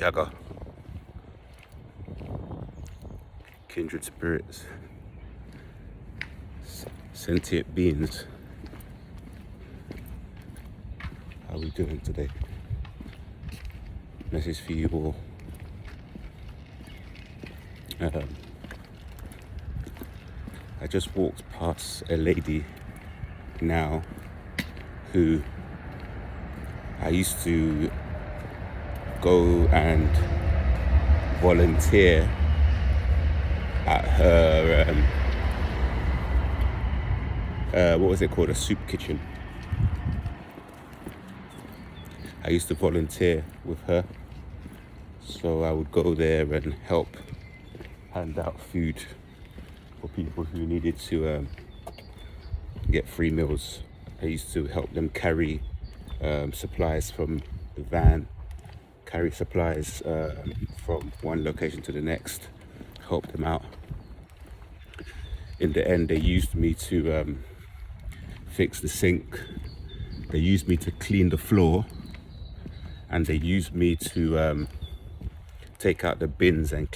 Yaga, kindred spirits, sentient beings. How are we doing today? Message for you all. I just walked past a lady now who I used to go and volunteer at her, what was it called, a soup kitchen. I used to volunteer with her, so I would go there and help hand out food for people who needed to get free meals. I used to help them carry supplies from the van, carry supplies from one location to the next, help them out. In the end, they used me to fix the sink, they used me to clean the floor, and they used me to take out the bins and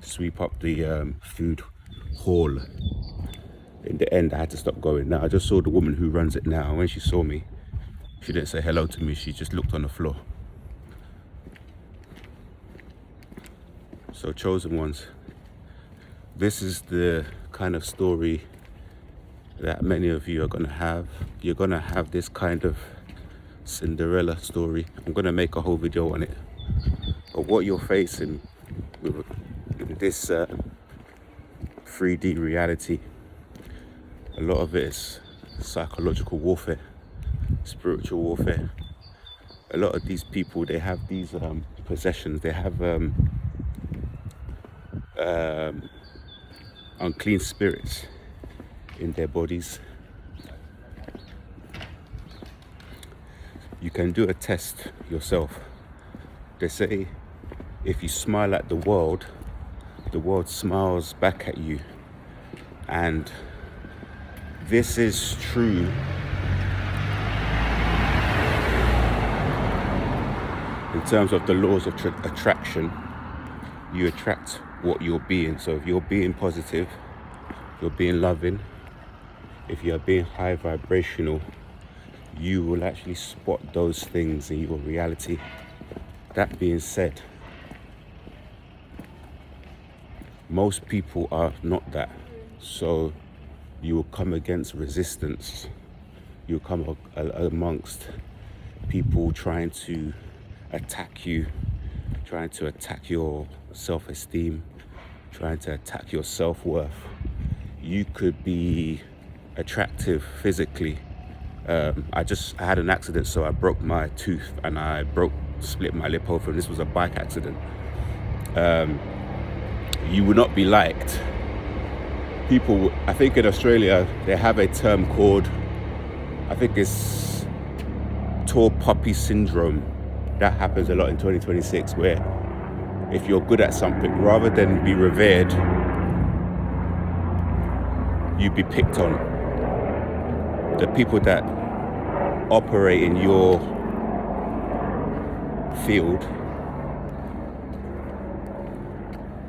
sweep up the food hall. In the end, I had to stop going. Now, I just saw the woman who runs it now. When she saw me, she didn't say hello to me, she just looked on the floor. So, chosen ones, this is the kind of story that many of you are going to have. You're going to have this kind of Cinderella story. I'm going to make a whole video on it. But what you're facing in this 3D reality, a lot of it is psychological warfare, spiritual warfare. A lot of these people, they have these possessions, they have unclean spirits in their bodies. You can do a test yourself. They say if you smile at the world smiles back at you. And this is true in terms of the laws of attraction. You attract what you're being. So if you're being positive, you're being loving, if you're being high vibrational, you will actually spot those things in your reality. That being said, most people are not that. So you will come against resistance. You'll come amongst people trying to attack you, trying to attack your self-esteem, trying to attack your self-worth. You could be attractive physically. I had an accident, so I broke my tooth and split my lip open. This was a bike accident. You will not be liked. People, I think in Australia, they have a term called, I think it's tall poppy syndrome. That happens a lot in 2026, where if you're good at something, rather than be revered, you be picked on. The people that operate in your field,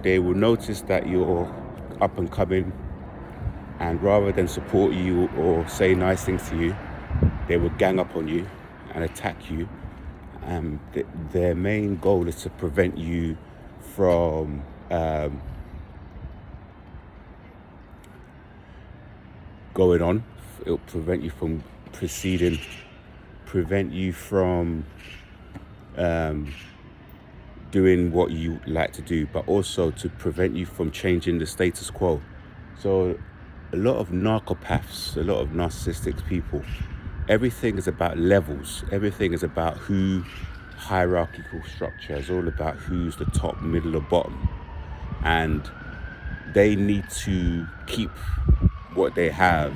they will notice that you're up and coming, and rather than support you or say nice things to you, they will gang up on you and attack you. Their main goal is to prevent you from going on. It'll prevent you from proceeding, prevent you from doing what you like to do, but also to prevent you from changing the status quo. So a lot of narcopaths, a lot of narcissistic people, everything is about levels. Everything is about hierarchical structure. It's all about who's the top, middle, or bottom. And they need to keep what they have.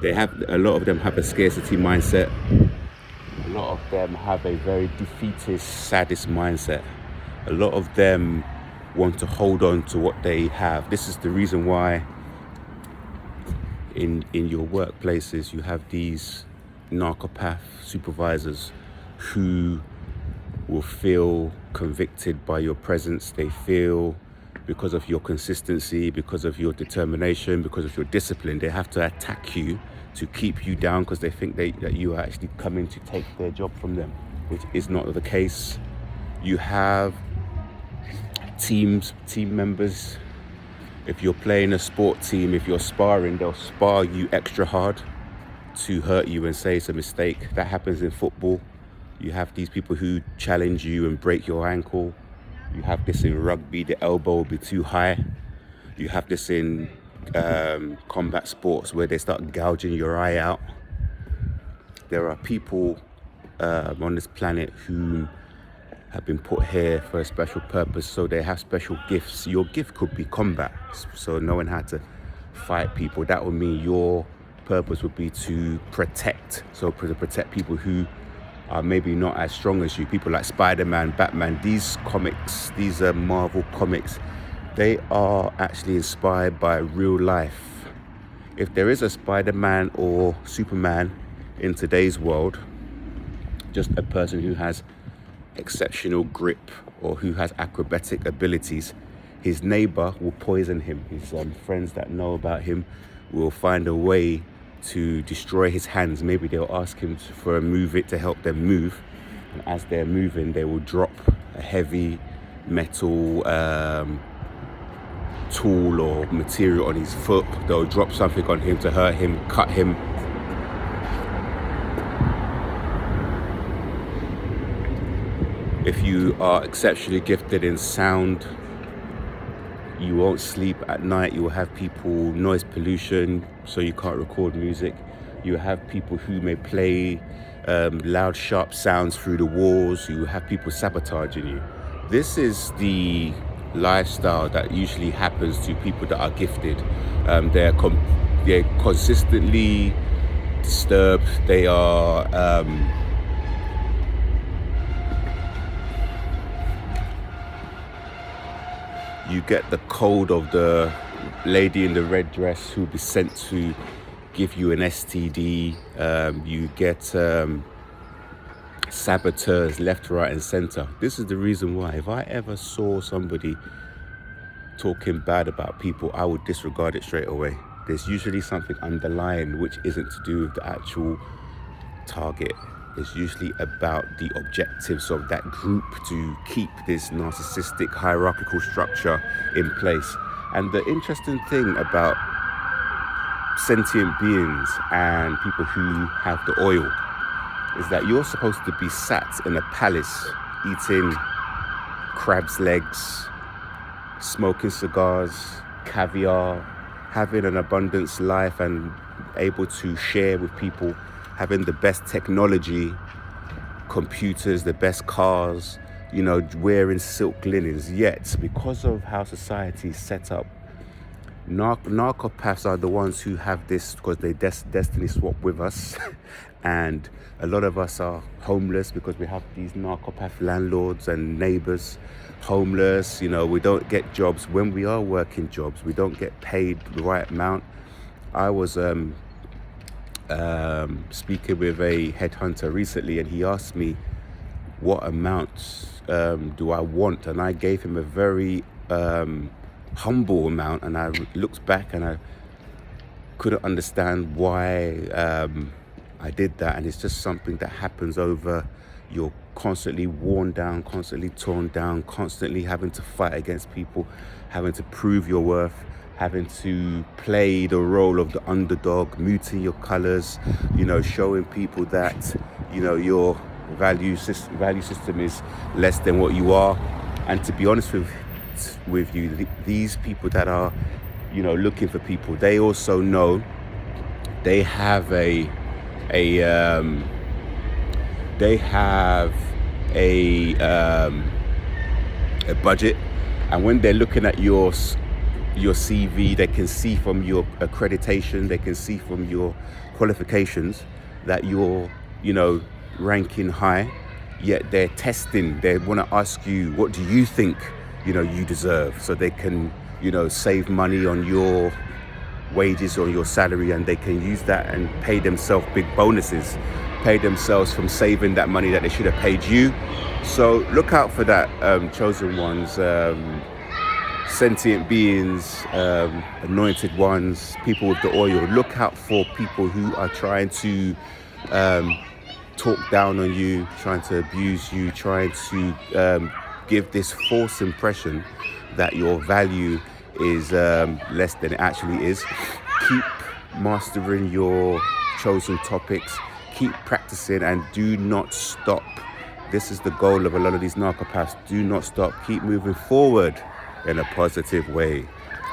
A lot of them have a scarcity mindset. A lot of them have a very defeatist, sadist mindset. A lot of them want to hold on to what they have. This is the reason why in your workplaces you have these narcopath supervisors who will feel convicted by your presence. They feel, because of your consistency, because of your determination, because of your discipline, they have to attack you to keep you down, because they think that you are actually coming to take their job from them, which is not the case. You have team members. If you're playing a sport team, if you're sparring, they'll spar you extra hard to hurt you and say it's a mistake. That happens in football. You have these people who challenge you and break your ankle. You have this in rugby, the elbow will be too high. You have this in combat sports where they start gouging your eye out. There are people on this planet who have been put here for a special purpose, so they have special gifts. Your gift could be combat, so knowing how to fight people. That would mean your purpose would be to protect, so to protect people who are maybe not as strong as you. People like Spider-Man, Batman, these comics, these are Marvel comics, they are actually inspired by real life. If there is a Spider-Man or Superman in today's world, just a person who has exceptional grip or who has acrobatic abilities, his neighbor will poison him. His friends that know about him will find a way to destroy his hands. Maybe they'll ask him for a move it to help them move, and as they're moving they will drop a heavy metal tool or material on his foot. They'll drop something on him to hurt him, cut him. If you are exceptionally gifted in sound, you won't sleep at night. You will have people, noise pollution, so you can't record music. You have people who may play loud, sharp sounds through the walls. You have people sabotaging you. This is the lifestyle that usually happens to people that are gifted. They're consistently disturbed. They are you get the code of the lady in the red dress who'll be sent to give you an STD. You get saboteurs left, right and center. This is the reason why if I ever saw somebody talking bad about people, I would disregard it straight away. There's usually something underlying which isn't to do with the actual target. It's usually about the objectives of that group to keep this narcissistic hierarchical structure in place. And the interesting thing about sentient beings and people who have the oil is that you're supposed to be sat in a palace eating crab's legs, smoking cigars, caviar, having an abundance life and able to share with people, having the best technology, computers, the best cars, wearing silk linens. Yet, because of how society is set up, narcopaths are the ones who have this because they destiny swap with us. And a lot of us are homeless because we have these narcopath landlords and neighbors. Homeless, we don't get jobs. When we are working jobs, we don't get paid the right amount. I was speaking with a headhunter recently, and he asked me what amount do I want, and I gave him a very humble amount, and I looked back and I couldn't understand why I did that. And it's just something that happens over, you're constantly worn down, constantly torn down, constantly having to fight against people, having to prove your worth, having to play the role of the underdog, muting your colors, showing people that, your value system is less than what you are. And to be honest with you, these people that are, looking for people, they also know they have a budget, and when they're looking at your CV, they can see from your accreditation, they can see from your qualifications that you're, ranking high. Yet they're testing. They want to ask you, what do you think, you deserve, so they can, save money on your wages or your salary, and they can use that and pay themselves big bonuses. pay themselves from saving that money that they should have paid you. So look out for that, chosen ones, sentient beings, anointed ones, people with the oil. Look out for people who are trying to talk down on you, trying to abuse you, trying to give this false impression that your value is less than it actually is. Keep mastering your chosen topics. Keep practicing and do not stop. This is the goal of a lot of these narcopaths. Do not stop. Keep moving forward in a positive way.